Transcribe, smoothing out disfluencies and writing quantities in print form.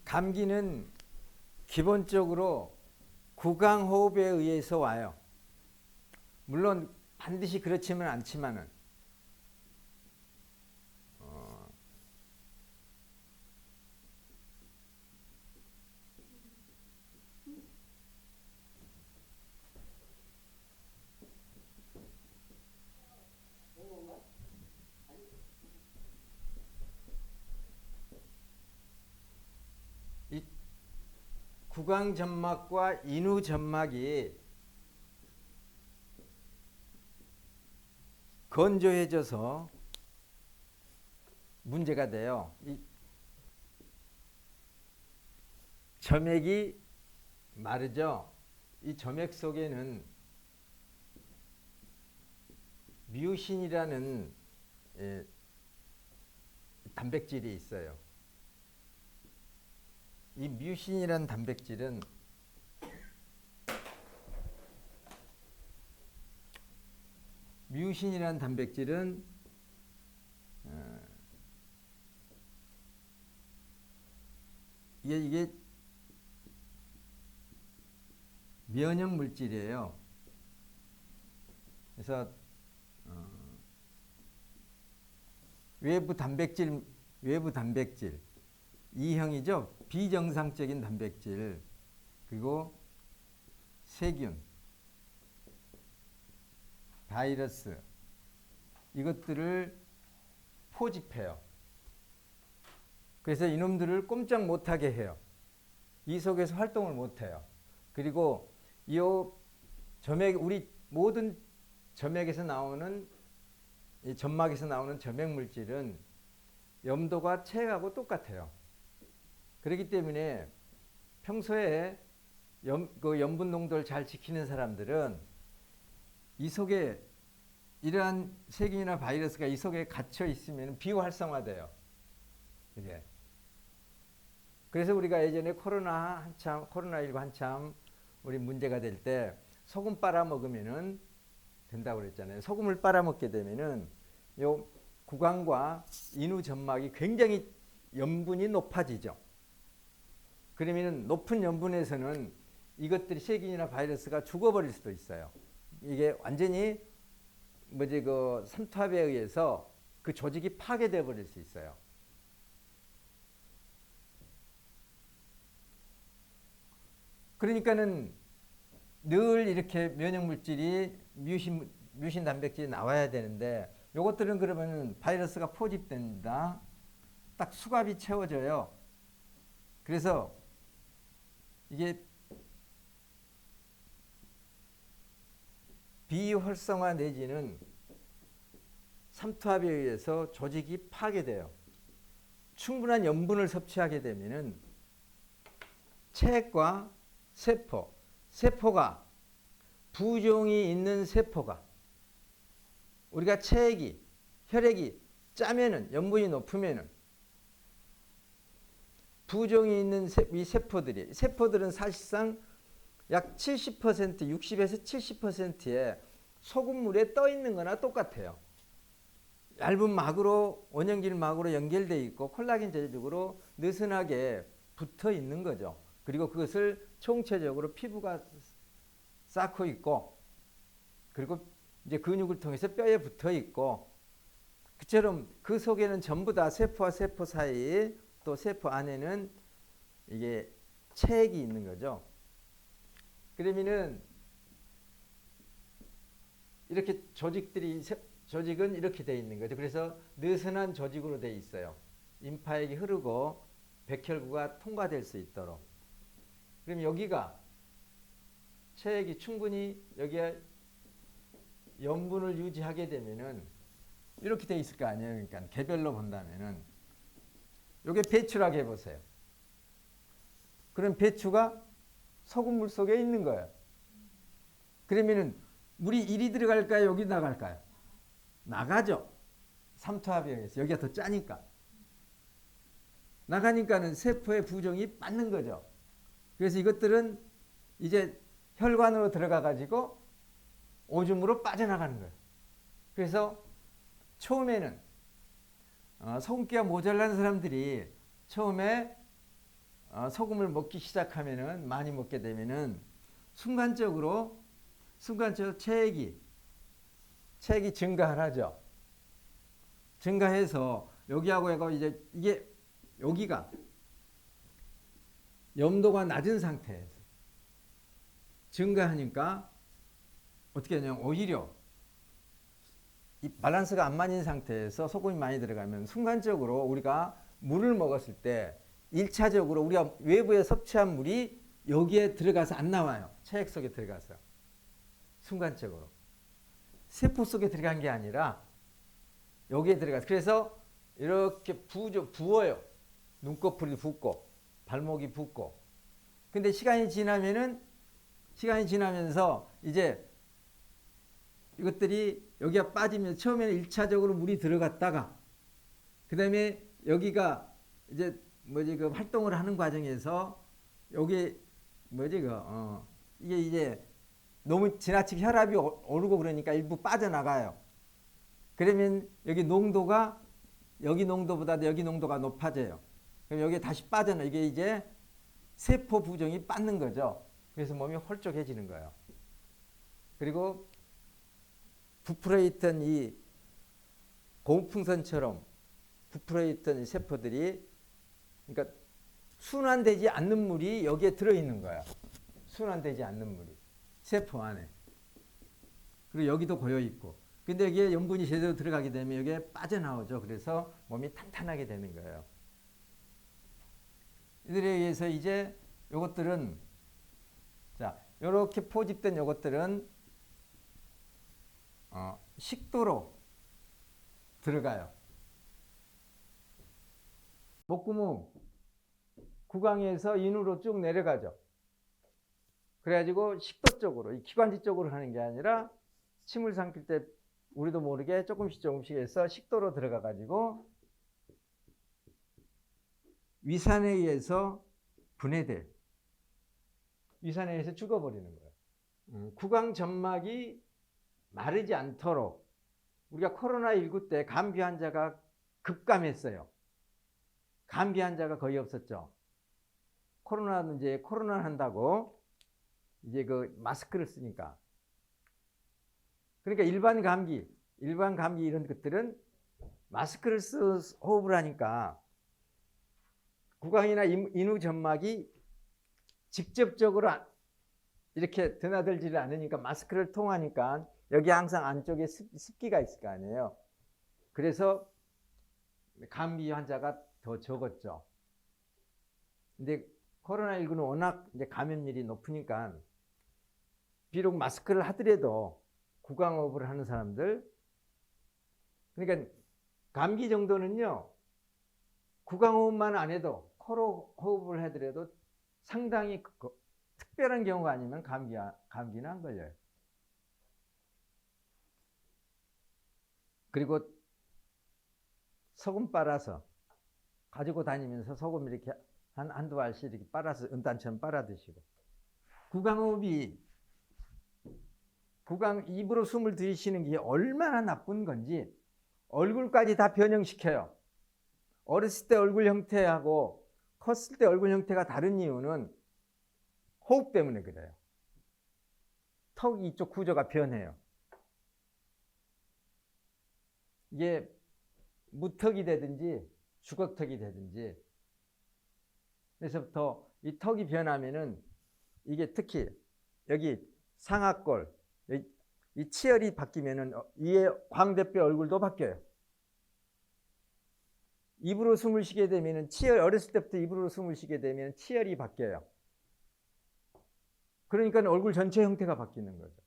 감기는 기본적으로 구강호흡에 의해서 와요. 물론 반드시 그렇지는 않지만은 이 구강점막과 인후점막이 건조해져서 문제가 돼요. 이 점액이 마르죠. 이 점액 속에는 뮤신이라는 단백질이 있어요. 이 뮤신이라는 단백질은 이게 면역 물질이에요. 그래서 외부 단백질 E형이죠. 비정상적인 단백질, 그리고 세균, 바이러스, 이것들을 포집해요. 그래서 이놈들을 꼼짝 못하게 해요. 이 속에서 활동을 못해요. 그리고 이 점액, 우리 모든 점액에서 나오는, 이 점막에서 나오는 점액 물질은 염도가 체액하고 똑같아요. 그렇기 때문에 평소에 그 염분 농도를 잘 지키는 사람들은 이 속에 이러한 세균이나 바이러스가 이 속에 갇혀 있으면 비활성화돼요. 이게. 그래서 우리가 예전에 코로나19 한참 우리 문제가 될 때 소금 빨아 먹으면은 된다고 그랬잖아요. 소금을 빨아 먹게 되면은 요 구강과 인후 점막이 굉장히 염분이 높아지죠. 그러면은 높은 염분에서는 이것들이 세균이나 바이러스가 죽어버릴 수도 있어요. 이게 완전히 그 삼투압에 의해서 그 조직이 파괴되어 버릴 수 있어요. 그러니까는 늘 이렇게 면역 물질이 뮤신 단백질이 나와야 되는데, 요것들은 그러면 바이러스가 포집된다. 딱 수갑이 채워져요. 그래서 이게 비활성화 내지는 삼투압에 의해서 조직이 파괴돼요. 충분한 염분을 섭취하게 되면은 체액과 세포가 부종이 있는 세포가, 우리가 체액이, 혈액이 짜면은, 염분이 높으면은 부종이 있는 이 세포들은 사실상 약 70%, 60에서 70%의 소금물에 떠 있는 거나 똑같아요. 얇은 막으로, 원형질 막으로 연결되어 있고 콜라겐 재질적으로 느슨하게 붙어 있는 거죠. 그리고 그것을 총체적으로 피부가 쌓고 있고, 그리고 이제 근육을 통해서 뼈에 붙어 있고, 그처럼 그 속에는 전부 다 세포와 세포 사이, 또 세포 안에는 이게 체액이 있는 거죠. 그러면은 이렇게 조직은 이렇게 되어 있는 거죠. 그래서 느슨한 조직으로 되어 있어요. 임파액이 흐르고 백혈구가 통과될 수 있도록. 그럼 여기가 체액이 충분히 여기에 염분을 유지하게 되면은 이렇게 돼 있을 거 아니에요. 그러니까 개별로 본다면은 요게 배추라고 해보세요. 그럼 배추가 소금물 속에 있는 거예요. 그러면은 물이 이리 들어갈까요? 여기 나갈까요? 나가죠. 삼투압에 의해서. 여기가 더 짜니까. 나가니까는 세포의 부종이 맞는 거죠. 그래서 이것들은 이제 혈관으로 들어가 가지고 오줌으로 빠져나가는 거예요. 그래서 처음에는 소금기가 모자란 사람들이 처음에 소금을 먹기 시작하면은 많이 먹게 되면은 순간적으로 체액이 증가하죠. 증가해서 여기하고 얘가 이제 이게 여기가 염도가 낮은 상태에서 증가하니까 어떻게 하냐면 오히려 이 밸런스가 안 맞는 상태에서 소금이 많이 들어가면 순간적으로 우리가 물을 먹었을 때 1차적으로 우리가 외부에 섭취한 물이 여기에 들어가서 안 나와요. 체액 속에 들어가서. 순간적으로. 세포 속에 들어간 게 아니라 여기에 들어가서. 그래서 이렇게 부어요. 눈꺼풀이 붓고 발목이 붓고. 근데 시간이 지나면서 이제 이것들이 여기가 빠지면 처음에는 1차적으로 물이 들어갔다가 그 다음에 여기가 이제 그 활동을 하는 과정에서 여기 이게 이제 너무 지나치게 혈압이 오르고 그러니까 일부 빠져나가요. 그러면 여기 농도가 여기 농도보다 여기 농도가 높아져요. 그럼 여기 다시 빠져나 이게 이제 세포 부종이 빠는 거죠. 그래서 몸이 홀쭉해지는 거예요. 그리고 부풀어 있던 이 고무풍선처럼 부풀어 있던 이 세포들이 그러니까 순환되지 않는 물이 여기에 들어 있는 거야. 순환되지 않는 물이 세포 안에. 그리고 여기도 고여 있고. 근데 여기에 염분이 제대로 들어가게 되면 여기에 빠져나오죠. 그래서 몸이 탄탄하게 되는 거예요. 이들에 의해서 이제 요것들은 자, 요렇게 포집된 요것들은 식도로 들어가요. 목구멍 구강에서 인후로 쭉 내려가죠. 그래가지고 식도 쪽으로, 이 기관지 쪽으로 하는 게 아니라 침을 삼킬 때 우리도 모르게 조금씩 해서 식도로 들어가가지고 위산에 의해서 분해돼. 위산에 의해서 죽어버리는 거예요. 구강 점막이 마르지 않도록 우리가 코로나19 때 감기 환자가 급감했어요. 감기 환자가 거의 없었죠. 코로나 한다고 이제 그 마스크를 쓰니까. 그러니까 일반 감기 이런 것들은 마스크를 호흡을 하니까 구강이나 인후 점막이 직접적으로 이렇게 드나들지를 않으니까 마스크를 통하니까 여기 항상 안쪽에 습기가 있을 거 아니에요. 그래서 감기 환자가 더 적었죠. 근데 코로나19는 워낙 이제 감염률이 높으니까 비록 마스크를 하더라도 구강호흡을 하는 사람들, 그러니까 감기 정도는요, 구강호흡만 안 해도 코로 호흡을 하더라도 상당히 특별한 경우가 아니면 감기는 안 걸려요. 그리고 소금 빨아서 가지고 다니면서 소금 이렇게 한두 알씩 이렇게 빨아서 은단처럼 빨아 드시고. 구강호흡이 입으로 숨을 들이쉬는 게 얼마나 나쁜 건지 얼굴까지 다 변형시켜요. 어렸을 때 얼굴 형태하고 컸을 때 얼굴 형태가 다른 이유는 호흡 때문에 그래요. 턱 이쪽 구조가 변해요. 이게 무턱이 되든지 주걱턱이 되든지. 그래서부터 이 턱이 변하면은 이게 특히 여기 상악골, 이 치열이 바뀌면은 위에 광대뼈 얼굴도 바뀌어요. 입으로 숨을 쉬게 되면은 어렸을 때부터 입으로 숨을 쉬게 되면 치열이 바뀌어요. 그러니까 얼굴 전체 형태가 바뀌는 거죠.